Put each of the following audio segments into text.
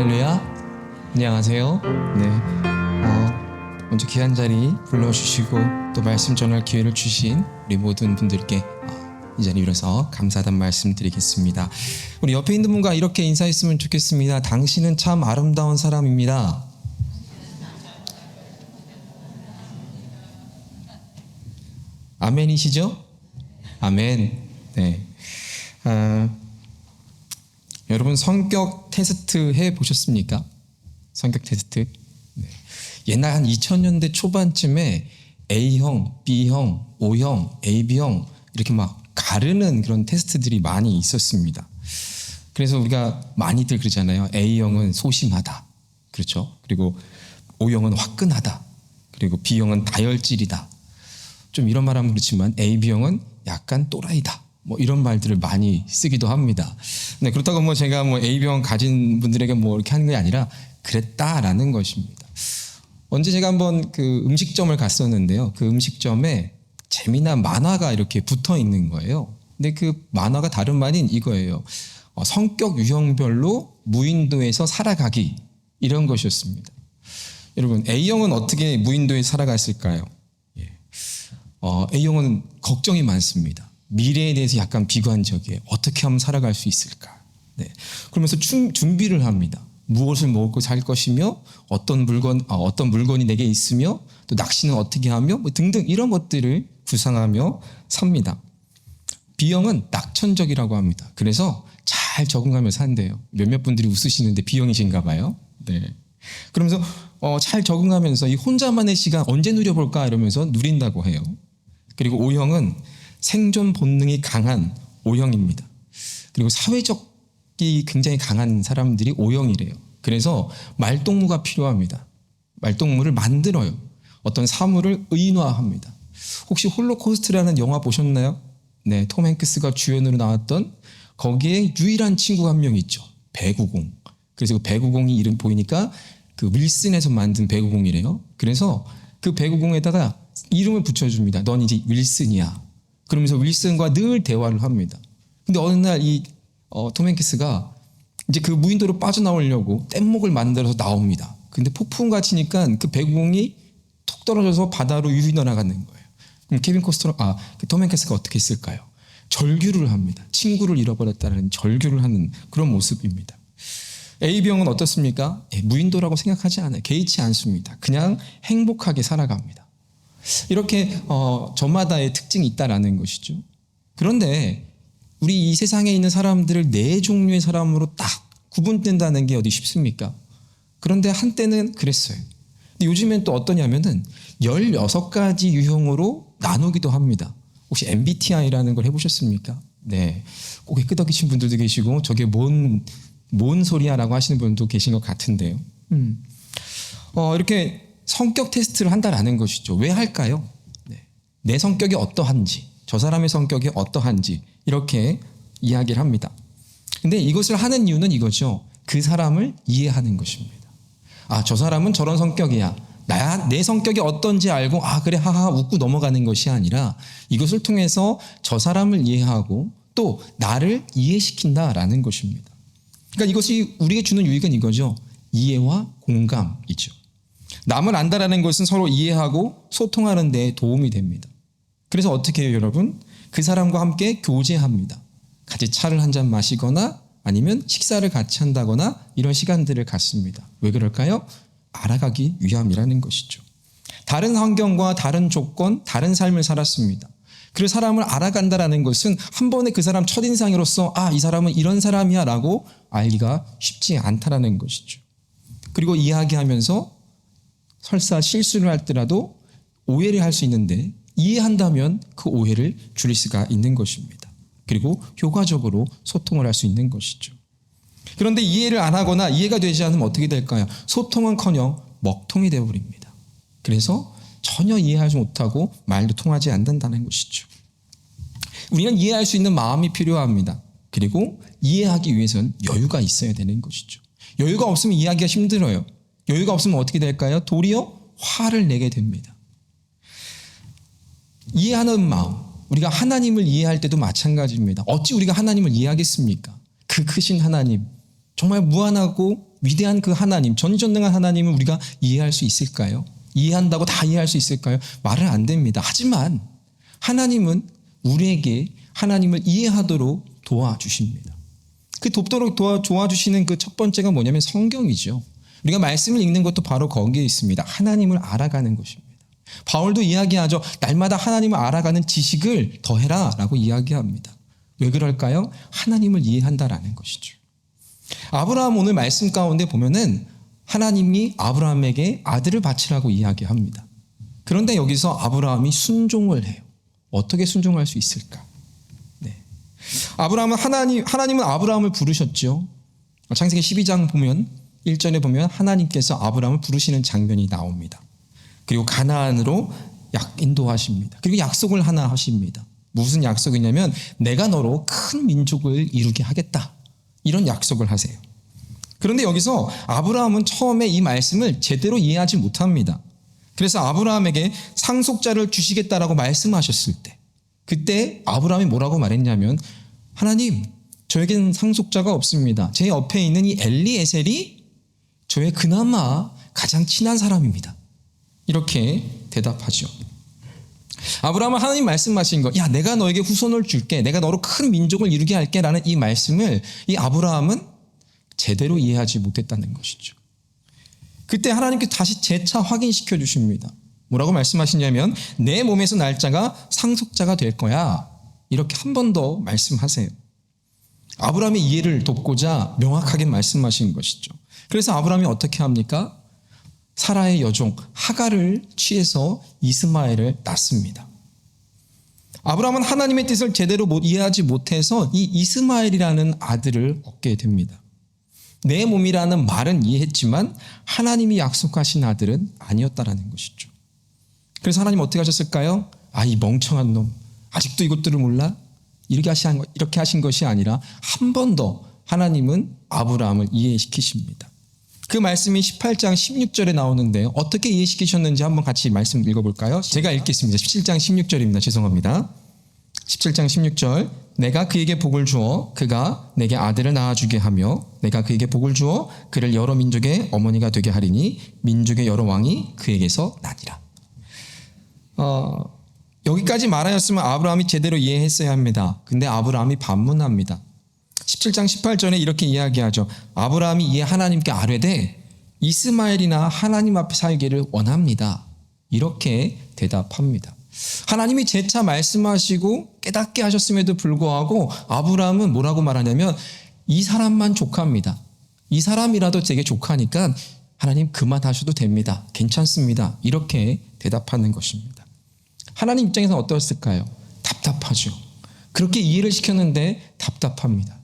할렐루야. 안녕하세요. 네. 먼저 귀한 자리 불러주시고 또 말씀 전할 기회를 주신 우리 모든 분들께 이 자리에 일어서 감사하다는 말씀 드리겠습니다. 우리 옆에 있는 분과 이렇게 인사했으면 좋겠습니다. 당신은 참 아름다운 사람입니다. 아멘이시죠? 아멘. 네. 여러분 성격 테스트 해보셨습니까? 성격 테스트. 네. 옛날 한 2000년대 초반쯤에 A형, B형, O형, AB형 이렇게 막 가르는 그런 테스트들이 많이 있었습니다. 그래서 우리가 많이들 그러잖아요. A형은 소심하다. 그렇죠? 그리고 O형은 화끈하다. 그리고 B형은 다혈질이다. 좀 이런 말하면 그렇지만 AB형은 약간 또라이다. 뭐 이런 말들을 많이 쓰기도 합니다. 네, 그렇다고 뭐 제가 뭐 A병 가진 분들에게 뭐 이렇게 하는 게 아니라 그랬다라는 것입니다. 언제 제가 한번 그 음식점을 갔었는데요. 그 음식점에 재미난 만화가 이렇게 붙어 있는 거예요. 근데 그 만화가 다른 말인 이거예요. 성격 유형별로 무인도에서 살아가기 이런 것이었습니다. 여러분 A형은 어떻게 무인도에 살아갔을까요? A형은 걱정이 많습니다. 미래에 대해서 약간 비관적이에요. 어떻게 하면 살아갈 수 있을까? 네. 그러면서 준비를 합니다. 무엇을 먹고 살 것이며 어떤 물건이 내게 있으며 또 낚시는 어떻게 하며 뭐 등등 이런 것들을 구상하며 삽니다. B형은 낙천적이라고 합니다. 그래서 잘 적응하며 산대요. 몇몇 분들이 웃으시는데 B형이신가 봐요. 네. 그러면서 잘 적응하면서 이 혼자만의 시간 언제 누려볼까 이러면서 누린다고 해요. 그리고 O형은 생존 본능이 강한 O형입니다. 그리고 사회적이 굉장히 강한 사람들이 O형이래요. 그래서 말동무가 필요합니다. 말동무를 만들어요. 어떤 사물을 의인화합니다. 혹시 홀로코스트라는 영화 보셨나요? 네, 톰 행크스가 주연으로 나왔던 거기에 유일한 친구가 한 명 있죠. 배구공. 그래서 그 배구공이 이름 보이니까 그 윌슨에서 만든 배구공이래요. 그래서 그 배구공에다가 이름을 붙여줍니다. 넌 이제 윌슨이야. 그러면서 윌슨과 늘 대화를 합니다. 근데 어느 날 이 톰 행크스가 이제 그 무인도로 빠져나오려고 뗏목을 만들어서 나옵니다. 근데 폭풍과 치니까 그 배구공이 톡 떨어져서 바다로 유유 날아가는 거예요. 그럼 톰 행크스가 어떻게 했을까요? 절규를 합니다. 친구를 잃어버렸다는 절규를 하는 그런 모습입니다. A병은 어떻습니까? 무인도라고 생각하지 않아요. 개의치 않습니다. 그냥 행복하게 살아갑니다. 이렇게 저마다의 특징이 있다라는 것이죠. 그런데 우리 이 세상에 있는 사람들을 네 종류의 사람으로 딱 구분된다는 게 어디 쉽습니까? 그런데 한때는 그랬어요. 근데 요즘엔 또 어떠냐면은 16가지 유형으로 나누기도 합니다. 혹시 MBTI라는 걸 해보셨습니까? 네. 고개 끄덕이신 분들도 계시고 저게 뭔 소리야라고 하시는 분도 계신 것 같은데요. 이렇게 성격 테스트를 한다라는 것이죠. 왜 할까요? 네. 내 성격이 어떠한지, 저 사람의 성격이 어떠한지 이렇게 이야기를 합니다. 근데 이것을 하는 이유는 이거죠. 그 사람을 이해하는 것입니다. 저 사람은 저런 성격이야. 내 성격이 어떤지 알고 그래 하하 웃고 넘어가는 것이 아니라 이것을 통해서 저 사람을 이해하고 또 나를 이해시킨다라는 것입니다. 그러니까 이것이 우리에게 주는 유익은 이거죠. 이해와 공감이죠. 남을 안다라는 것은 서로 이해하고 소통하는 데 도움이 됩니다. 그래서 어떻게 해요, 여러분? 그 사람과 함께 교제합니다. 같이 차를 한 잔 마시거나 아니면 식사를 같이 한다거나 이런 시간들을 갖습니다. 왜 그럴까요? 알아가기 위함이라는 것이죠. 다른 환경과 다른 조건, 다른 삶을 살았습니다. 그 사람을 알아간다라는 것은 한 번에 그 사람 첫인상으로서 이 사람은 이런 사람이야 라고 알기가 쉽지 않다라는 것이죠. 그리고 이야기하면서 설사 실수를 할더라도 오해를 할 수 있는데 이해한다면 그 오해를 줄일 수가 있는 것입니다. 그리고 효과적으로 소통을 할 수 있는 것이죠. 그런데 이해를 안 하거나 이해가 되지 않으면 어떻게 될까요? 소통은커녕 먹통이 되어버립니다. 그래서 전혀 이해하지 못하고 말도 통하지 않는다는 것이죠. 우리는 이해할 수 있는 마음이 필요합니다. 그리고 이해하기 위해서는 여유가 있어야 되는 것이죠. 여유가 없으면 이해하기가 힘들어요. 여유가 없으면 어떻게 될까요? 도리어 화를 내게 됩니다. 이해하는 마음, 우리가 하나님을 이해할 때도 마찬가지입니다. 어찌 우리가 하나님을 이해하겠습니까? 그 크신 하나님, 정말 무한하고 위대한 그 하나님, 전지전능한 하나님을 우리가 이해할 수 있을까요? 이해한다고 다 이해할 수 있을까요? 말은 안 됩니다. 하지만 하나님은 우리에게 하나님을 이해하도록 도와주십니다. 그 돕도록 도와주시는 그 첫 번째가 뭐냐면 성경이죠. 우리가 말씀을 읽는 것도 바로 거기에 있습니다. 하나님을 알아가는 것입니다. 바울도 이야기하죠. 날마다 하나님을 알아가는 지식을 더해라 라고 이야기합니다. 왜 그럴까요? 하나님을 이해한다라는 것이죠. 아브라함 오늘 말씀 가운데 보면은 하나님이 아브라함에게 아들을 바치라고 이야기합니다. 그런데 여기서 아브라함이 순종을 해요. 어떻게 순종할 수 있을까? 네. 하나님은 아브라함을 부르셨죠. 창세기 12장 보면 1절에 보면 하나님께서 아브라함을 부르시는 장면이 나옵니다. 그리고 가나안으로 인도하십니다. 그리고 약속을 하나 하십니다. 무슨 약속이냐면 내가 너로 큰 민족을 이루게 하겠다. 이런 약속을 하세요. 그런데 여기서 아브라함은 처음에 이 말씀을 제대로 이해하지 못합니다. 그래서 아브라함에게 상속자를 주시겠다라고 말씀하셨을 때 그때 아브라함이 뭐라고 말했냐면 하나님 저에게는 상속자가 없습니다. 제 옆에 있는 이 엘리에셀이 저의 그나마 가장 친한 사람입니다. 이렇게 대답하죠. 아브라함은 하나님 말씀하신 것, 야 내가 너에게 후손을 줄게, 내가 너로 큰 민족을 이루게 할게 라는 이 말씀을 이 아브라함은 제대로 이해하지 못했다는 것이죠. 그때 하나님께서 다시 재차 확인시켜 주십니다. 뭐라고 말씀하시냐면 내 몸에서 날 자가 상속자가 될 거야. 이렇게 한 번 더 말씀하세요. 아브라함의 이해를 돕고자 명확하게 말씀하신 것이죠. 그래서 아브라함이 어떻게 합니까? 사라의 여종 하갈을 취해서 이스마엘을 낳습니다. 아브라함은 하나님의 뜻을 제대로 이해하지 못해서 이 이스마엘이라는 아들을 얻게 됩니다. 내 몸이라는 말은 이해했지만 하나님이 약속하신 아들은 아니었다라는 것이죠. 그래서 하나님 어떻게 하셨을까요? 이 멍청한 놈 아직도 이것들을 몰라? 이렇게 하신 것이 아니라 한 번 더 하나님은 아브라함을 이해시키십니다. 그 말씀이 18장 16절에 나오는데요. 어떻게 이해시키셨는지 한번 같이 말씀 읽어볼까요? 제가 읽겠습니다. 17장 16절입니다. 죄송합니다. 17장 16절 내가 그에게 복을 주어 그가 내게 아들을 낳아주게 하며 내가 그에게 복을 주어 그를 여러 민족의 어머니가 되게 하리니 민족의 여러 왕이 그에게서 나니라. 여기까지 말하였으면 아브라함이 제대로 이해했어야 합니다. 근데 아브라함이 반문합니다. 17장 18절에 이렇게 이야기하죠. 아브라함이 이에 하나님께 아뢰되 이스마엘이나 하나님 앞에 살기를 원합니다. 이렇게 대답합니다. 하나님이 재차 말씀하시고 깨닫게 하셨음에도 불구하고 아브라함은 뭐라고 말하냐면 이 사람만 조카입니다. 이 사람이라도 제게 조카니까 하나님 그만하셔도 됩니다. 괜찮습니다. 이렇게 대답하는 것입니다. 하나님 입장에서는 어떠했을까요? 답답하죠. 그렇게 이해를 시켰는데 답답합니다.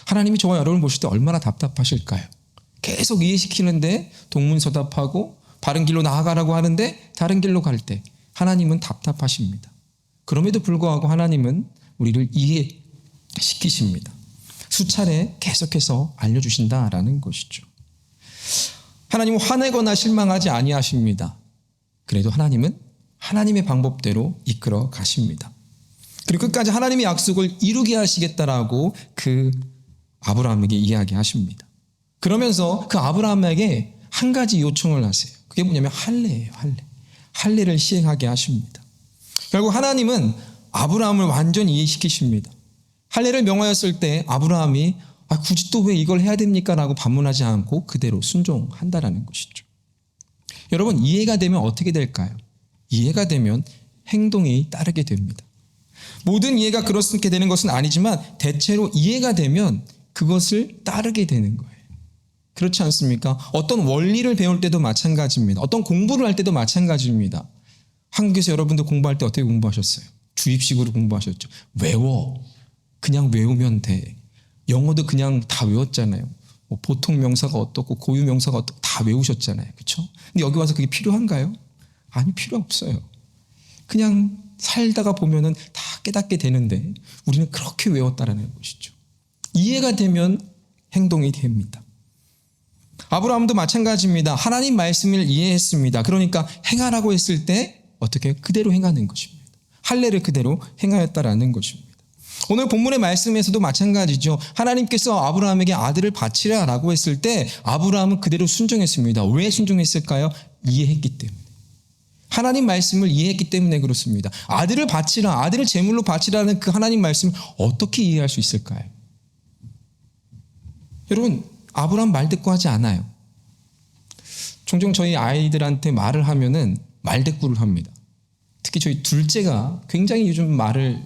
하나님이 저와 여러분을 보실 때 얼마나 답답하실까요? 계속 이해시키는데 동문서답하고 바른 길로 나아가라고 하는데 다른 길로 갈 때 하나님은 답답하십니다. 그럼에도 불구하고 하나님은 우리를 이해시키십니다. 수차례 계속해서 알려주신다라는 것이죠. 하나님은 화내거나 실망하지 아니하십니다. 그래도 하나님은 하나님의 방법대로 이끌어 가십니다. 그리고 끝까지 하나님의 약속을 이루게 하시겠다라고 그 아브라함에게 이야기하십니다. 그러면서 그 아브라함에게 한 가지 요청을 하세요. 그게 뭐냐면 할례예요. 할례를 시행하게 하십니다. 결국 하나님은 아브라함을 완전히 이해시키십니다. 할례를 명하였을 때 아브라함이 굳이 또 왜 이걸 해야 됩니까? 라고 반문하지 않고 그대로 순종한다라는 것이죠. 여러분 이해가 되면 어떻게 될까요? 이해가 되면 행동이 따르게 됩니다. 모든 이해가 그렇게 되는 것은 아니지만 대체로 이해가 되면 그것을 따르게 되는 거예요. 그렇지 않습니까? 어떤 원리를 배울 때도 마찬가지입니다. 어떤 공부를 할 때도 마찬가지입니다. 한국에서 여러분들 공부할 때 어떻게 공부하셨어요? 주입식으로 공부하셨죠. 외워. 그냥 외우면 돼. 영어도 그냥 다 외웠잖아요. 보통 명사가 어떻고 고유 명사가 어떻고 다 외우셨잖아요. 그렇죠? 근데 여기 와서 그게 필요한가요? 아니, 필요 없어요. 그냥 살다가 보면은 다 깨닫게 되는데 우리는 그렇게 외웠다라는 것이죠. 이해가 되면 행동이 됩니다. 아브라함도 마찬가지입니다. 하나님 말씀을 이해했습니다. 그러니까 행하라고 했을 때 어떻게 그대로 행하는 것입니다. 할례를 그대로 행하였다라는 것입니다. 오늘 본문의 말씀에서도 마찬가지죠. 하나님께서 아브라함에게 아들을 바치라라고 했을 때 아브라함은 그대로 순종했습니다. 왜 순종했을까요? 이해했기 때문에. 하나님 말씀을 이해했기 때문에 그렇습니다. 아들을 바치라, 아들을 제물로 바치라는 그 하나님 말씀을 어떻게 이해할 수 있을까요? 여러분, 아브라함 말대꾸 하지 않아요. 종종 저희 아이들한테 말을 하면은 말대꾸를 합니다. 특히 저희 둘째가 굉장히 요즘 말을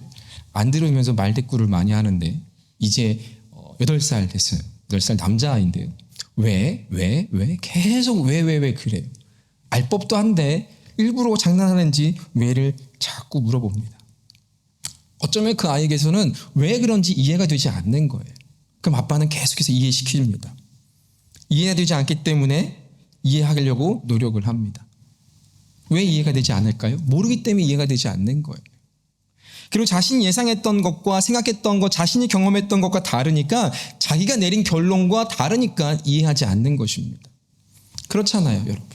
안 들으면서 말대꾸를 많이 하는데 이제 8살 됐어요. 8살 남자아이인데요. 왜? 계속 왜 그래요. 알 법도 한데 일부러 장난하는지 왜를 자꾸 물어봅니다. 어쩌면 그 아이에게서는 왜 그런지 이해가 되지 않는 거예요. 그럼 아빠는 계속해서 이해시켜줍니다. 이해가 되지 않기 때문에 이해하려고 노력을 합니다. 왜 이해가 되지 않을까요? 모르기 때문에 이해가 되지 않는 거예요. 그리고 자신이 예상했던 것과 생각했던 것, 자신이 경험했던 것과 다르니까 자기가 내린 결론과 다르니까 이해하지 않는 것입니다. 그렇잖아요, 여러분.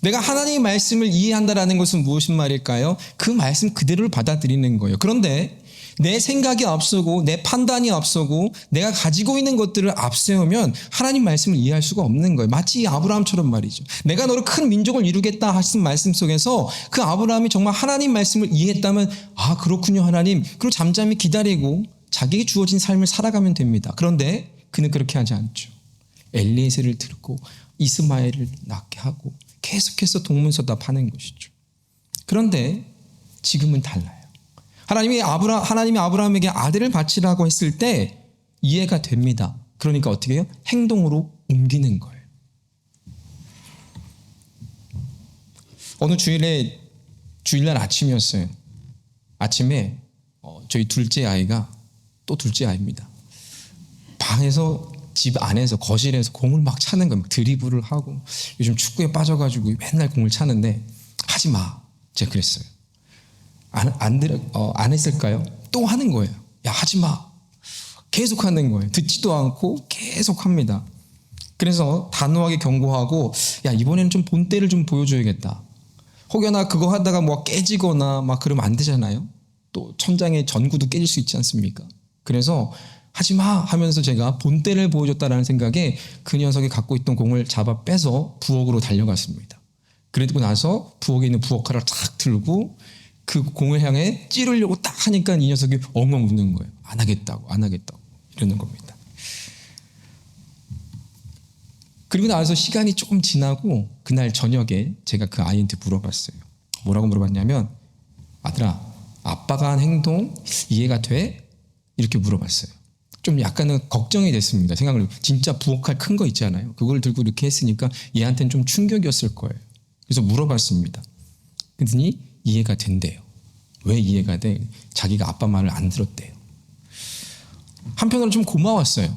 내가 하나님의 말씀을 이해한다라는 것은 무엇인 말일까요? 그 말씀 그대로를 받아들이는 거예요. 그런데 내 생각이 앞서고 내 판단이 앞서고 내가 가지고 있는 것들을 앞세우면 하나님 말씀을 이해할 수가 없는 거예요. 마치 아브라함처럼 말이죠. 내가 너를 큰 민족을 이루겠다 하신 말씀 속에서 그 아브라함이 정말 하나님 말씀을 이해했다면 아 그렇군요 하나님. 그리고 잠잠히 기다리고 자기에게 주어진 삶을 살아가면 됩니다. 그런데 그는 그렇게 하지 않죠. 엘리에셀을 들고 이스마엘을 낳게 하고 계속해서 동문서답하는 것이죠. 그런데 지금은 달라요. 하나님이 아브라함에게 아들을 바치라고 했을 때 이해가 됩니다. 그러니까 어떻게 해요? 행동으로 옮기는 거예요. 어느 주일날 아침이었어요. 아침에 저희 둘째 아이가 또 둘째 아이입니다. 방에서 집 안에서 거실에서 공을 막 차는 거예요. 드리블을 하고 요즘 축구에 빠져가지고 맨날 공을 차는데 하지 마. 제가 그랬어요. 안 했을까요? 또 하는 거예요. 야 하지 마. 계속 하는 거예요. 듣지도 않고 계속 합니다. 그래서 단호하게 경고하고 야 이번에는 좀 본때를 좀 보여줘야겠다. 혹여나 그거 하다가 뭐 깨지거나 막 그러면 안 되잖아요. 또 천장에 전구도 깨질 수 있지 않습니까? 그래서 하지 마 하면서 제가 본때를 보여줬다라는 생각에 그 녀석이 갖고 있던 공을 잡아 빼서 부엌으로 달려갔습니다. 그러고 나서 부엌에 있는 부엌칼을 탁 들고 그 공을 향해 찌르려고 딱 하니까 이 녀석이 엉엉 웃는 거예요. 안 하겠다고 이러는 겁니다. 그리고 나서 시간이 조금 지나고 그날 저녁에 제가 그 아이한테 물어봤어요. 뭐라고 물어봤냐면 아들아 아빠가 한 행동 이해가 돼? 이렇게 물어봤어요. 좀 약간은 걱정이 됐습니다. 생각을 진짜 부엌칼 큰 거 있잖아요. 그걸 들고 이렇게 했으니까 얘한테는 좀 충격이었을 거예요. 그래서 물어봤습니다. 그랬더니 이해가 된대요. 왜 이해가 돼? 자기가 아빠 말을 안 들었대요. 한편으로 좀 고마웠어요.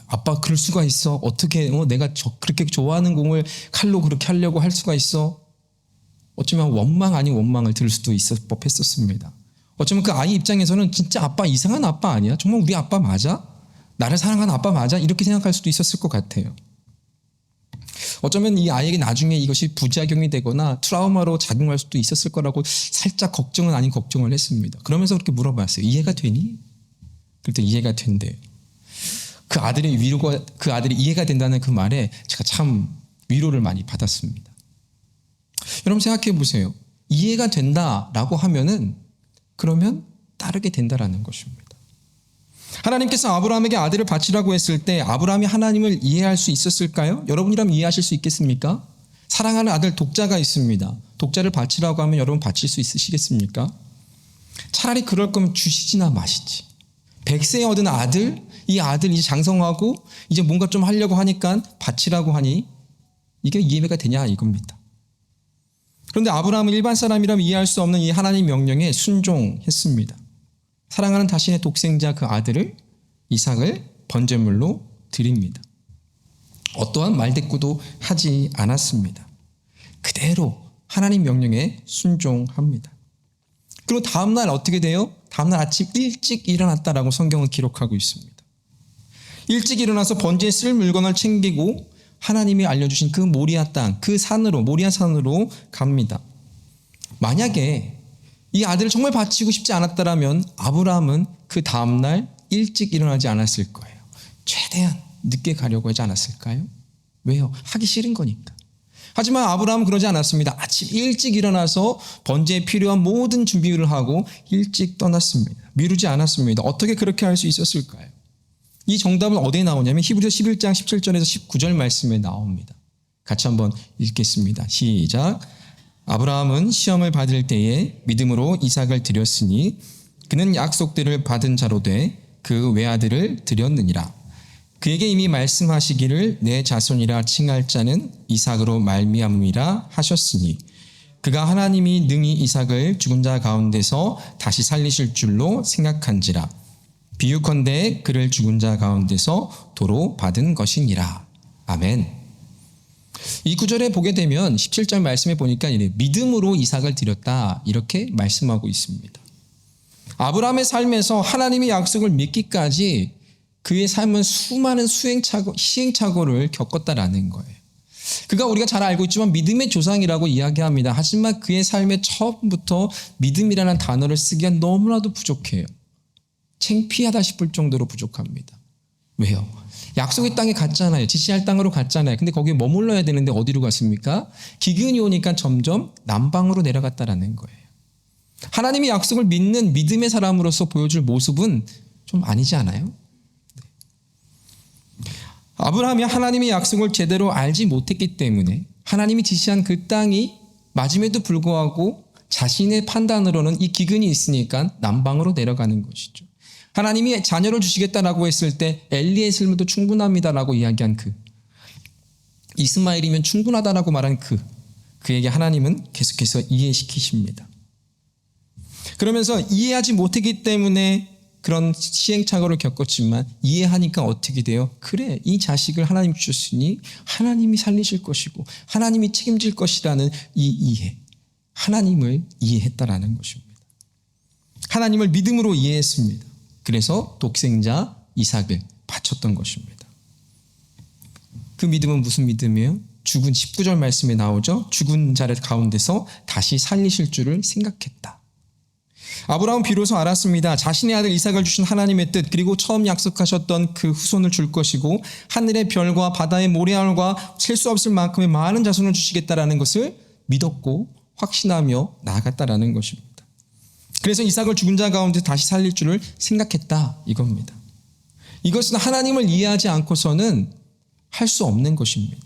아빠 그럴 수가 있어? 어떻게 내가 그렇게 좋아하는 공을 칼로 그렇게 하려고 할 수가 있어? 어쩌면 원망 아닌 원망을 들을 수도 있을 법했었습니다. 어쩌면 그 아이 입장에서는 진짜 아빠 이상한 아빠 아니야? 정말 우리 아빠 맞아? 나를 사랑하는 아빠 맞아? 이렇게 생각할 수도 있었을 것 같아요. 어쩌면 이 아이에게 나중에 이것이 부작용이 되거나 트라우마로 작용할 수도 있었을 거라고 살짝 걱정은 아닌 걱정을 했습니다. 그러면서 그렇게 물어봤어요. 이해가 되니? 그랬더니 이해가 된대요. 그 아들이 이해가 된다는 그 말에 제가 참 위로를 많이 받았습니다. 여러분 생각해 보세요. 이해가 된다라고 하면은 그러면 따르게 된다라는 것입니다. 하나님께서 아브라함에게 아들을 바치라고 했을 때 아브라함이 하나님을 이해할 수 있었을까요? 여러분이라면 이해하실 수 있겠습니까? 사랑하는 아들 독자가 있습니다. 독자를 바치라고 하면 여러분 바칠 수 있으시겠습니까? 차라리 그럴 거면 주시지나 마시지. 100세에 얻은 아들, 이 아들 이제 장성하고 이제 뭔가 좀 하려고 하니까 바치라고 하니 이게 이해가 되냐 이겁니다. 그런데 아브라함은 일반 사람이라면 이해할 수 없는 이 하나님 명령에 순종했습니다. 사랑하는 자신의 독생자 그 아들을 이삭을 번제물로 드립니다. 어떠한 말대꾸도 하지 않았습니다. 그대로 하나님 명령에 순종합니다. 그리고 다음날 어떻게 돼요? 다음날 아침 일찍 일어났다라고 성경은 기록하고 있습니다. 일찍 일어나서 번제에 쓸 물건을 챙기고 하나님이 알려주신 그 모리아 땅, 그 산으로, 모리아 산으로 갑니다. 만약에 이 아들을 정말 바치고 싶지 않았다라면 아브라함은 그 다음날 일찍 일어나지 않았을 거예요. 최대한 늦게 가려고 하지 않았을까요? 왜요? 하기 싫은 거니까. 하지만 아브라함은 그러지 않았습니다. 아침 일찍 일어나서 번제에 필요한 모든 준비를 하고 일찍 떠났습니다. 미루지 않았습니다. 어떻게 그렇게 할 수 있었을까요? 이 정답은 어디에 나오냐면 히브리서 11장 17절에서 19절 말씀에 나옵니다. 같이 한번 읽겠습니다. 시작. 아브라함은 시험을 받을 때에 믿음으로 이삭을 드렸으니 그는 약속들을 받은 자로 돼 그 외아들을 드렸느니라. 그에게 이미 말씀하시기를 내 자손이라 칭할 자는 이삭으로 말미암음이라 하셨으니 그가 하나님이 능히 이삭을 죽은 자 가운데서 다시 살리실 줄로 생각한지라. 비유컨대 그를 죽은 자 가운데서 도로 받은 것이니라. 아멘. 이 구절에 보게 되면 17절 말씀에 보니까 믿음으로 이삭을 드렸다 이렇게 말씀하고 있습니다. 아브라함의 삶에서 하나님의 약속을 믿기까지 그의 삶은 수많은 시행착오를 겪었다라는 거예요. 그가 우리가 잘 알고 있지만 믿음의 조상이라고 이야기합니다. 하지만 그의 삶에 처음부터 믿음이라는 단어를 쓰기엔 너무나도 부족해요. 창피하다 싶을 정도로 부족합니다. 왜요? 약속의 땅에 갔잖아요. 지시할 땅으로 갔잖아요. 근데 거기에 머물러야 되는데 어디로 갔습니까? 기근이 오니까 점점 남방으로 내려갔다라는 거예요. 하나님의 약속을 믿는 믿음의 사람으로서 보여줄 모습은 좀 아니지 않아요? 아브라함이 하나님의 약속을 제대로 알지 못했기 때문에 하나님이 지시한 그 땅이 맞음에도 불구하고 자신의 판단으로는 이 기근이 있으니까 남방으로 내려가는 것이죠. 하나님이 자녀를 주시겠다라고 했을 때 엘리에셀도 충분합니다라고 이야기한 이스마엘이면 충분하다라고 말한 그에게 하나님은 계속해서 이해시키십니다. 그러면서 이해하지 못했기 때문에 그런 시행착오를 겪었지만 이해하니까 어떻게 돼요? 그래, 이 자식을 하나님 주셨으니 하나님이 살리실 것이고 하나님이 책임질 것이라는 이 이해, 하나님을 이해했다라는 것입니다. 하나님을 믿음으로 이해했습니다. 그래서 독생자 이삭을 바쳤던 것입니다. 그 믿음은 무슨 믿음이에요? 죽은 19절 말씀에 나오죠. 죽은 자를 가운데서 다시 살리실 줄을 생각했다. 아브라함은 비로소 알았습니다. 자신의 아들 이삭을 주신 하나님의 뜻, 그리고 처음 약속하셨던 그 후손을 줄 것이고 하늘의 별과 바다의 모래알과 셀 수 없을 만큼의 많은 자손을 주시겠다라는 것을 믿었고 확신하며 나아갔다라는 것입니다. 그래서 이삭을 죽은 자 가운데 다시 살릴 줄을 생각했다 이겁니다. 이것은 하나님을 이해하지 않고서는 할 수 없는 것입니다.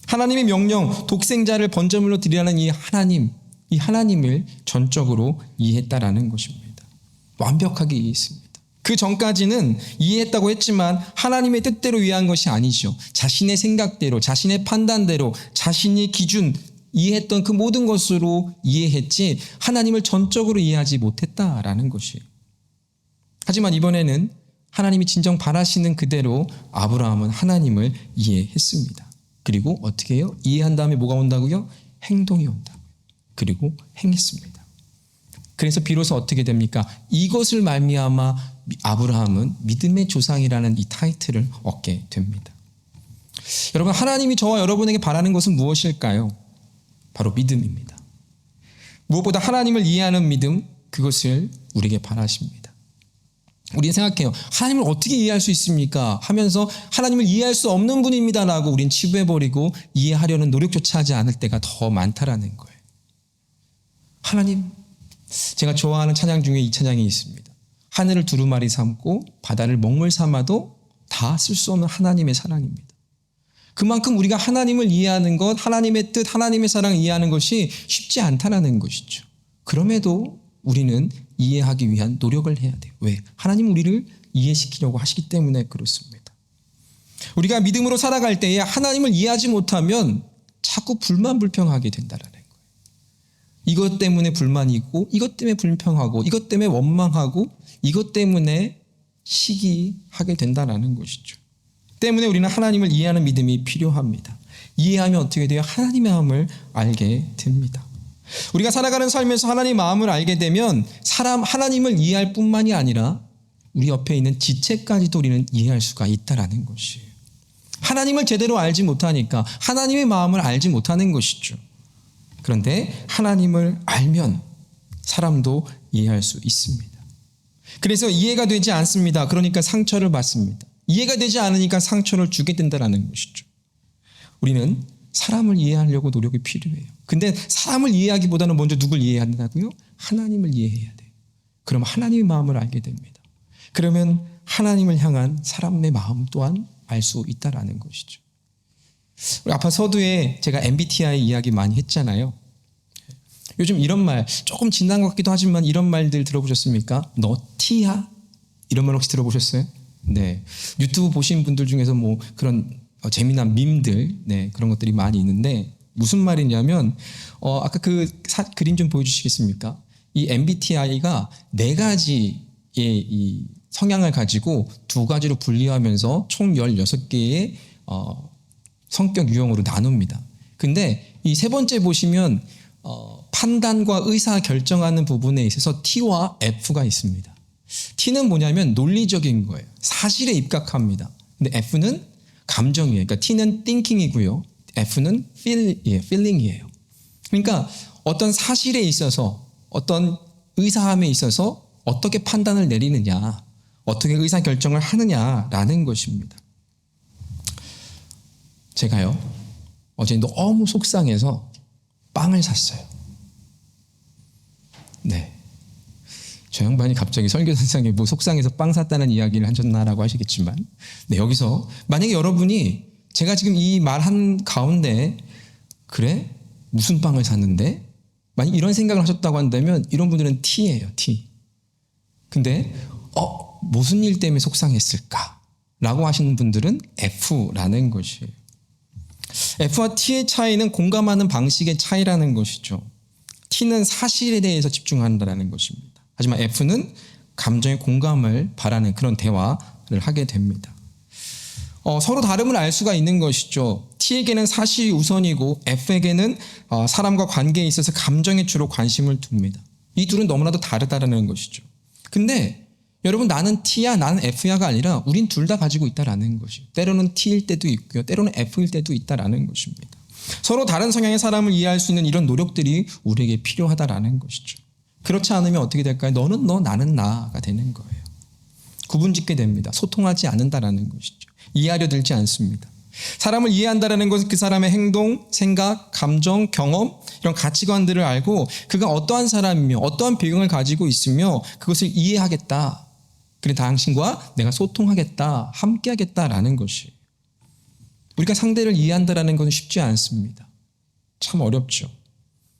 하나님의 명령, 독생자를 번제물로 드리라는 이 하나님을 전적으로 이해했다라는 것입니다. 완벽하게 이해했습니다. 그 전까지는 이해했다고 했지만 하나님의 뜻대로 이해한 것이 아니죠. 자신의 생각대로, 자신의 판단대로, 자신의 기준, 이해했던 그 모든 것으로 이해했지 하나님을 전적으로 이해하지 못했다라는 것이에요. 하지만 이번에는 하나님이 진정 바라시는 그대로 아브라함은 하나님을 이해했습니다. 그리고 어떻게 해요? 이해한 다음에 뭐가 온다고요? 행동이 온다고요. 그리고 행했습니다. 그래서 비로소 어떻게 됩니까? 이것을 말미암아 아브라함은 믿음의 조상이라는 이 타이틀을 얻게 됩니다. 여러분, 하나님이 저와 여러분에게 바라는 것은 무엇일까요? 바로 믿음입니다. 무엇보다 하나님을 이해하는 믿음, 그것을 우리에게 바라십니다. 우리는 생각해요. 하나님을 어떻게 이해할 수 있습니까? 하면서 하나님을 이해할 수 없는 분입니다라고 우린 치부해버리고 이해하려는 노력조차 하지 않을 때가 더 많다라는 거예요. 하나님, 제가 좋아하는 찬양 중에 이 찬양이 있습니다. 하늘을 두루마리 삼고 바다를 먹물 삼아도 다 쓸 수 없는 하나님의 사랑입니다. 그만큼 우리가 하나님을 이해하는 것, 하나님의 뜻, 하나님의 사랑을 이해하는 것이 쉽지 않다는 것이죠. 그럼에도 우리는 이해하기 위한 노력을 해야 돼요. 왜? 하나님 우리를 이해시키려고 하시기 때문에 그렇습니다. 우리가 믿음으로 살아갈 때에 하나님을 이해하지 못하면 자꾸 불만불평하게 된다는 거예요. 이것 때문에 불만이고, 이것 때문에 불평하고, 이것 때문에 원망하고, 이것 때문에 시기하게 된다는 것이죠. 때문에 우리는 하나님을 이해하는 믿음이 필요합니다. 이해하면 어떻게 돼요? 하나님의 마음을 알게 됩니다. 우리가 살아가는 삶에서 하나님의 마음을 알게 되면 하나님을 이해할 뿐만이 아니라 우리 옆에 있는 지체까지도 우리는 이해할 수가 있다는 것이에요. 하나님을 제대로 알지 못하니까 하나님의 마음을 알지 못하는 것이죠. 그런데 하나님을 알면 사람도 이해할 수 있습니다. 그래서 이해가 되지 않습니다. 그러니까 상처를 받습니다. 이해가 되지 않으니까 상처를 주게 된다는 것이죠. 우리는 사람을 이해하려고 노력이 필요해요. 근데 사람을 이해하기보다는 먼저 누굴 이해해야 한다고요? 하나님을 이해해야 돼요. 그럼 하나님의 마음을 알게 됩니다. 그러면 하나님을 향한 사람의 마음 또한 알 수 있다라는 것이죠. 우리 아파 서두에 제가 MBTI 이야기 많이 했잖아요. 요즘 이런 말 조금 지난 것 같기도 하지만 이런 말들 들어보셨습니까? 너 T야? 이런 말 혹시 들어보셨어요? 네. 유튜브 보신 분들 중에서 뭐 그런 재미난 밈들, 네, 그런 것들이 많이 있는데 무슨 말이냐면 아까 그 그림 좀 보여주시겠습니까? 이 MBTI가 4가지의 이 성향을 가지고 2가지로 분리하면서 총 16개의 성격 유형으로 나눕니다. 근데 이 3번째 보시면 판단과 의사 결정하는 부분에 있어서 T와 F가 있습니다. T는 뭐냐면 논리적인 거예요. 사실에 입각합니다. 근데 F는 감정이에요. 그러니까 T는 thinking이고요. F는 feeling이에요. 그러니까 어떤 사실에 있어서 어떤 의사함에 있어서 어떻게 판단을 내리느냐, 어떻게 의사 결정을 하느냐라는 것입니다. 제가요 어제 너무 속상해서 빵을 샀어요. 네. 저 양반이 갑자기 설교선상에 뭐 속상해서 빵 샀다는 이야기를 하셨나라고 하시겠지만, 네, 여기서 만약에 여러분이 제가 지금 이 말한 가운데 그래? 무슨 빵을 샀는데? 만약 이런 생각을 하셨다고 한다면 이런 분들은 T예요, T. 근데 무슨 일 때문에 속상했을까? 라고 하시는 분들은 F라는 것이에요. F와 T의 차이는 공감하는 방식의 차이라는 것이죠. T는 사실에 대해서 집중한다는 것입니다. 하지만 F는 감정의 공감을 바라는 그런 대화를 하게 됩니다. 서로 다름을 알 수가 있는 것이죠. T에게는 사실이 우선이고 F에게는 사람과 관계에 있어서 감정에 주로 관심을 둡니다. 이 둘은 너무나도 다르다는 것이죠. 근데 여러분, 나는 T야, 나는 F야가 아니라 우린 둘 다 가지고 있다라는 것이에요. 때로는 T일 때도 있고요. 때로는 F일 때도 있다라는 것입니다. 서로 다른 성향의 사람을 이해할 수 있는 이런 노력들이 우리에게 필요하다라는 것이죠. 그렇지 않으면 어떻게 될까요? 너는 너, 나는 나가 되는 거예요. 구분짓게 됩니다. 소통하지 않는다라는 것이죠. 이해하려 들지 않습니다. 사람을 이해한다라는 것은 그 사람의 행동, 생각, 감정, 경험, 이런 가치관들을 알고 그가 어떠한 사람이며 어떠한 배경을 가지고 있으며 그것을 이해하겠다. 그래, 당신과 내가 소통하겠다, 함께하겠다라는 것이. 우리가 상대를 이해한다라는 것은 쉽지 않습니다. 참 어렵죠.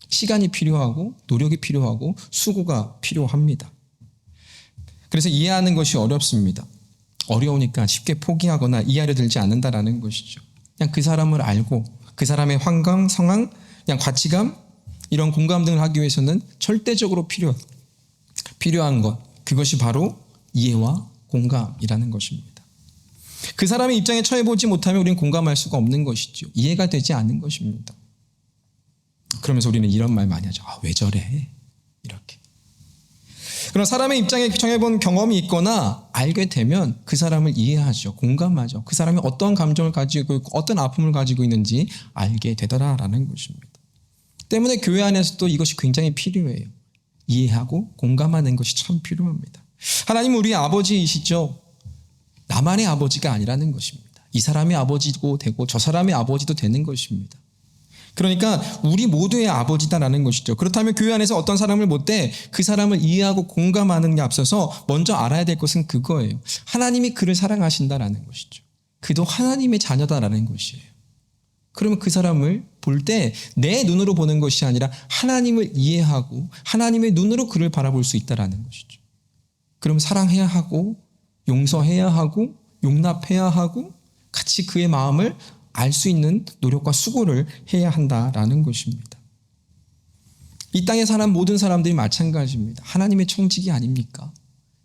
시간이 필요하고 노력이 필요하고 수고가 필요합니다. 그래서 이해하는 것이 어렵습니다. 어려우니까 쉽게 포기하거나 이해하려 들지 않는다라는 것이죠. 그냥 그 사람을 알고 그 사람의 환경, 상황, 그냥 가치감, 이런 공감 등을 하기 위해서는 절대적으로 필요한 것, 그것이 바로 이해와 공감이라는 것입니다. 그 사람의 입장에 처해보지 못하면 우리는 공감할 수가 없는 것이죠. 이해가 되지 않는 것입니다. 그러면서 우리는 이런 말 많이 하죠. 왜 저래? 이렇게. 그럼 사람의 입장에 처해본 경험이 있거나 알게 되면 그 사람을 이해하죠. 공감하죠. 그 사람이 어떤 감정을 가지고 있고 어떤 아픔을 가지고 있는지 알게 되더라라는 것입니다. 때문에 교회 안에서도 이것이 굉장히 필요해요. 이해하고 공감하는 것이 참 필요합니다. 하나님은 우리의 아버지이시죠. 나만의 아버지가 아니라는 것입니다. 이 사람의 아버지도 되고 저 사람의 아버지도 되는 것입니다. 그러니까 우리 모두의 아버지다라는 것이죠. 그렇다면 교회 안에서 어떤 사람을 볼 때 그 사람을 이해하고 공감하는 데 앞서서 먼저 알아야 될 것은 그거예요. 하나님이 그를 사랑하신다라는 것이죠. 그도 하나님의 자녀다라는 것이에요. 그러면 그 사람을 볼 때 내 눈으로 보는 것이 아니라 하나님을 이해하고 하나님의 눈으로 그를 바라볼 수 있다라는 것이죠. 그럼 사랑해야 하고 용서해야 하고 용납해야 하고 같이 그의 마음을 알 수 있는 노력과 수고를 해야 한다라는 것입니다. 이 땅에 사는 모든 사람들이 마찬가지입니다. 하나님의 청직이 아닙니까?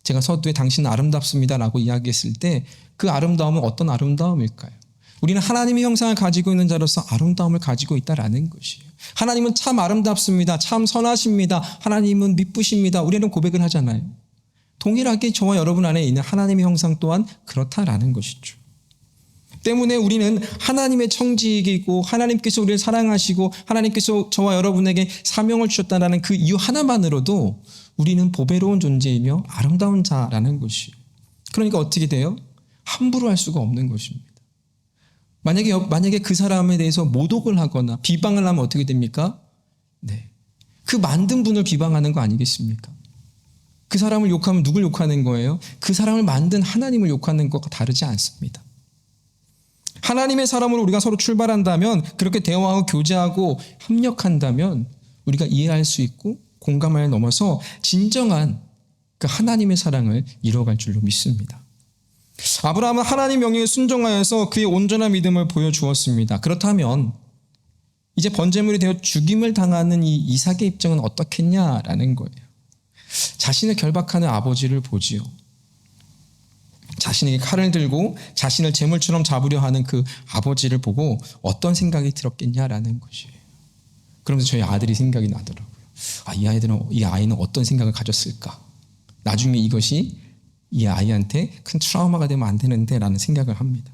제가 서두에 당신은 아름답습니다라고 이야기했을 때 그 아름다움은 어떤 아름다움일까요? 우리는 하나님의 형상을 가지고 있는 자로서 아름다움을 가지고 있다라는 것이에요. 하나님은 참 아름답습니다. 참 선하십니다. 하나님은 미쁘십니다. 우리는 고백을 하잖아요. 동일하게 저와 여러분 안에 있는 하나님의 형상 또한 그렇다라는 것이죠. 때문에 우리는 하나님의 청지기이고 하나님께서 우리를 사랑하시고 하나님께서 저와 여러분에게 사명을 주셨다는 그 이유 하나만으로도 우리는 보배로운 존재이며 아름다운 자라는 것이에요. 그러니까 어떻게 돼요? 함부로 할 수가 없는 것입니다. 만약에 그 사람에 대해서 모독을 하거나 비방을 하면 어떻게 됩니까? 네. 그 만든 분을 비방하는 거 아니겠습니까? 그 사람을 욕하면 누굴 욕하는 거예요? 그 사람을 만든 하나님을 욕하는 것과 다르지 않습니다. 하나님의 사람으로 우리가 서로 출발한다면, 그렇게 대화하고 교제하고 협력한다면 우리가 이해할 수 있고 공감을 넘어서 진정한 그 하나님의 사랑을 이뤄갈 줄로 믿습니다. 아브라함은 하나님 명령에 순종하여서 그의 온전한 믿음을 보여주었습니다. 그렇다면 이제 번제물이 되어 죽임을 당하는 이 이삭의 입장은 어떻겠냐라는 거예요. 자신을 결박하는 아버지를 보지요. 자신에게 칼을 들고 자신을 제물처럼 잡으려 하는 그 아버지를 보고 어떤 생각이 들었겠냐라는 것이에요. 그러면서 저희 아들이 생각이 나더라고요. 이 아이는 어떤 생각을 가졌을까? 나중에 이것이 이 아이한테 큰 트라우마가 되면 안 되는데 라는 생각을 합니다.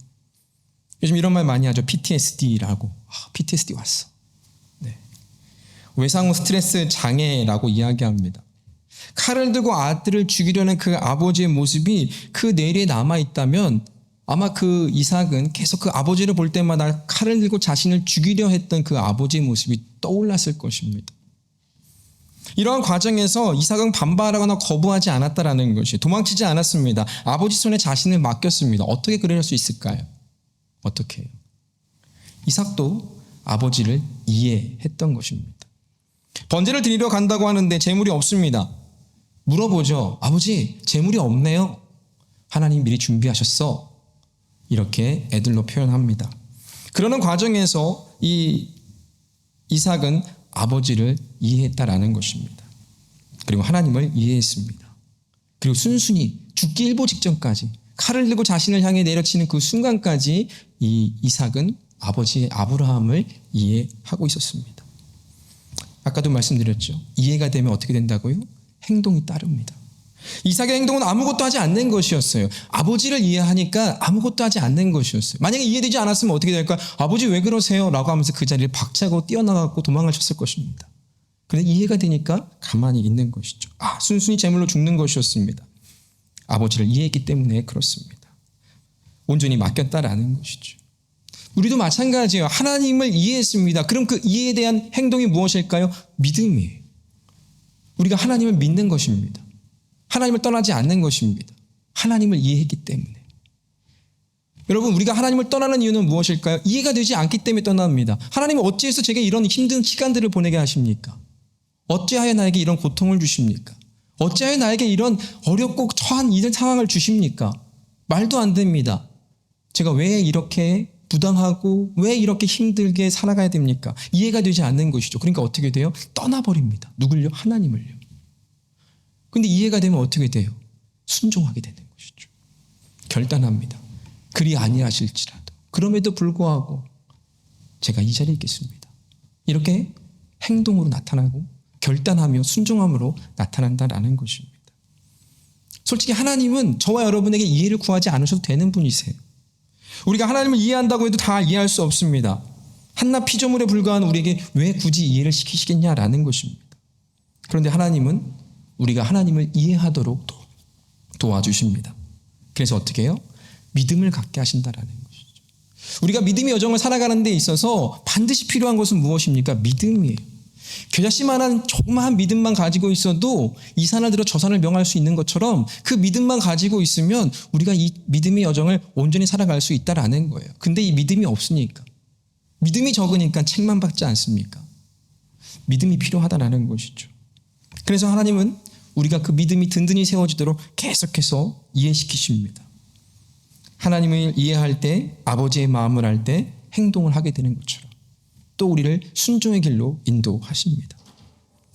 요즘 이런 말 많이 하죠. PTSD라고. PTSD 왔어. 네. 외상 후 스트레스 장애라고 이야기합니다. 칼을 들고 아들을 죽이려는 그 아버지의 모습이 그 뇌리에 남아있다면 아마 그 이삭은 계속 그 아버지를 볼 때마다 칼을 들고 자신을 죽이려 했던 그 아버지의 모습이 떠올랐을 것입니다. 이러한 과정에서 이삭은 반발하거나 거부하지 않았다라는 것이, 도망치지 않았습니다. 아버지 손에 자신을 맡겼습니다. 어떻게 그럴 수 있을까요? 어떻게 해요? 이삭도 아버지를 이해했던 것입니다. 번제를 드리러 간다고 하는데 재물이 없습니다. 물어보죠. 아버지, 재물이 없네요. 하나님 미리 준비하셨어. 이렇게 애들로 표현합니다. 그러는 과정에서 이 이삭은 아버지를 이해했다라는 것입니다. 그리고 하나님을 이해했습니다. 그리고 순순히 죽기 일보 직전까지 칼을 들고 자신을 향해 내려치는 그 순간까지 이 이삭은 아버지 아브라함을 이해하고 있었습니다. 아까도 말씀드렸죠. 이해가 되면 어떻게 된다고요? 행동이 따릅니다. 이삭의 행동은 아무것도 하지 않는 것이었어요. 아버지를 이해하니까 아무것도 하지 않는 것이었어요. 만약에 이해되지 않았으면 어떻게 될까요? 아버지 왜 그러세요? 라고 하면서 그 자리를 박차고 뛰어나가고 도망가셨을 것입니다. 그런데 이해가 되니까 가만히 있는 것이죠. 순순히 제물로 죽는 것이었습니다. 아버지를 이해했기 때문에 그렇습니다. 온전히 맡겼다라는 것이죠. 우리도 마찬가지예요. 하나님을 이해했습니다. 그럼 그 이해에 대한 행동이 무엇일까요? 믿음이에요. 우리가 하나님을 믿는 것입니다. 하나님을 떠나지 않는 것입니다. 하나님을 이해했기 때문에. 여러분, 우리가 하나님을 떠나는 이유는 무엇일까요? 이해가 되지 않기 때문에 떠납니다. 하나님은 어찌해서 제게 이런 힘든 시간들을 보내게 하십니까? 어찌하여 나에게 이런 고통을 주십니까? 어찌하여 나에게 이런 어렵고 처한 이런 상황을 주십니까? 말도 안 됩니다. 제가 왜 이렇게 부당하고 왜 이렇게 힘들게 살아가야 됩니까? 이해가 되지 않는 것이죠. 그러니까 어떻게 돼요? 떠나버립니다. 누굴요? 하나님을요. 근데 이해가 되면 어떻게 돼요? 순종하게 되는 것이죠. 결단합니다. 그리 아니하실지라도. 그럼에도 불구하고 제가 이 자리에 있겠습니다. 이렇게 행동으로 나타나고 결단하며 순종함으로 나타난다라는 것입니다. 솔직히 하나님은 저와 여러분에게 이해를 구하지 않으셔도 되는 분이세요. 우리가 하나님을 이해한다고 해도 다 이해할 수 없습니다. 한낱 피조물에 불과한 우리에게 왜 굳이 이해를 시키시겠냐라는 것입니다. 그런데 하나님은 우리가 하나님을 이해하도록 도와주십니다. 그래서 어떻게 해요? 믿음을 갖게 하신다라는 것이죠. 우리가 믿음의 여정을 살아가는 데 있어서 반드시 필요한 것은 무엇입니까? 믿음이에요. 겨자씨만한 조그마한 믿음만 가지고 있어도 이 산을 들어 저 산을 명할 수 있는 것처럼 그 믿음만 가지고 있으면 우리가 이 믿음의 여정을 온전히 살아갈 수 있다라는 거예요. 근데 이 믿음이 없으니까, 믿음이 적으니까 책만 받지 않습니까? 믿음이 필요하다라는 것이죠. 그래서 하나님은 우리가 그 믿음이 든든히 세워지도록 계속해서 이해시키십니다. 하나님을 이해할 때, 아버지의 마음을 알 때 행동을 하게 되는 것처럼 또 우리를 순종의 길로 인도하십니다.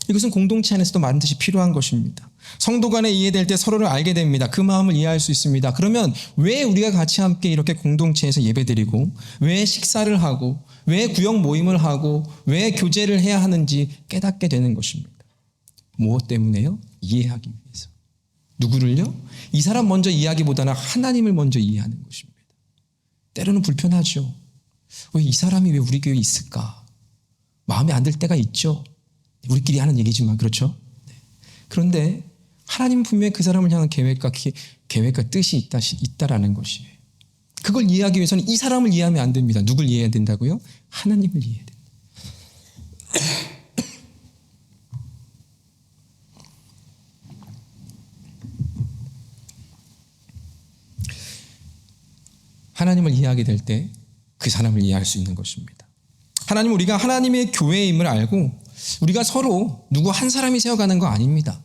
이것은 공동체 안에서도 반드시 필요한 것입니다. 성도 간에 이해될 때 서로를 알게 됩니다. 그 마음을 이해할 수 있습니다. 그러면 왜 우리가 같이 함께 이렇게 공동체에서 예배드리고, 왜 식사를 하고, 왜 구역 모임을 하고, 왜 교제를 해야 하는지 깨닫게 되는 것입니다. 무엇 때문에요? 이해하기 위해서. 누구를요? 이 사람 먼저 이해하기보다는 하나님을 먼저 이해하는 것입니다. 때로는 불편하죠. 왜 이 사람이 왜 우리 교회에 있을까? 마음에 안 들 때가 있죠. 우리끼리 하는 얘기지만 그렇죠. 그런데 하나님은 분명히 그 사람을 향한 계획과 뜻이 있다라는 것이에요. 그걸 이해하기 위해서는 이 사람을 이해하면 안 됩니다. 누굴 이해해야 된다고요? 하나님을 이해해야 됩니다. 하나님을 이해하게 될 때 그 사람을 이해할 수 있는 것입니다. 하나님은 우리가 하나님의 교회임을 알고 우리가 서로 누구 한 사람이 세워가는 거 아닙니다.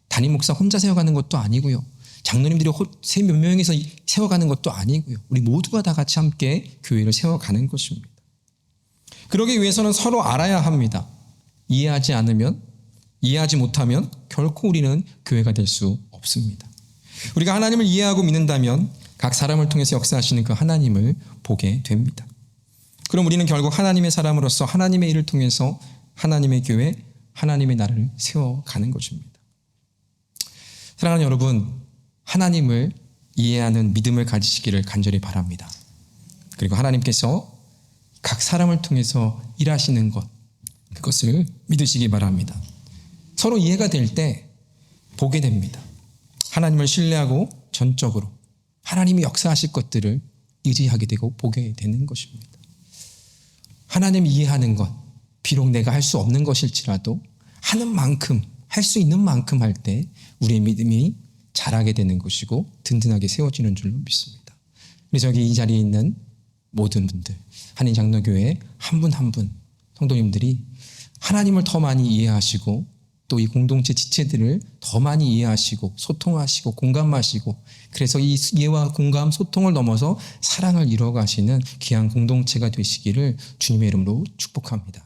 담임 목사 혼자 세워가는 것도 아니고요. 장로님들이 몇 명이서 세워가는 것도 아니고요. 우리 모두가 다 같이 함께 교회를 세워가는 것입니다. 그러기 위해서는 서로 알아야 합니다. 이해하지 못하면 결코 우리는 교회가 될 수 없습니다. 우리가 하나님을 이해하고 믿는다면 각 사람을 통해서 역사하시는 그 하나님을 보게 됩니다. 그럼 우리는 결국 하나님의 사람으로서 하나님의 일을 통해서 하나님의 교회, 하나님의 나라를 세워가는 것입니다. 사랑하는 여러분, 하나님을 이해하는 믿음을 가지시기를 간절히 바랍니다. 그리고 하나님께서 각 사람을 통해서 일하시는 것, 그것을 믿으시기 바랍니다. 서로 이해가 될 때 보게 됩니다. 하나님을 신뢰하고 전적으로 하나님이 역사하실 것들을 의지하게 되고 보게 되는 것입니다. 하나님 이해하는 것, 비록 내가 할 수 없는 것일지라도 하는 만큼, 할 수 있는 만큼 할 때 우리의 믿음이 자라게 되는 것이고 든든하게 세워지는 줄로 믿습니다. 그래서 여기 이 자리에 있는 모든 분들, 한인장로교회 한 분 한 분 성도님들이 하나님을 더 많이 이해하시고 또 이 공동체 지체들을 더 많이 이해하시고 소통하시고 공감하시고 그래서 이 이해와 공감, 소통을 넘어서 사랑을 이루어가시는 귀한 공동체가 되시기를 주님의 이름으로 축복합니다.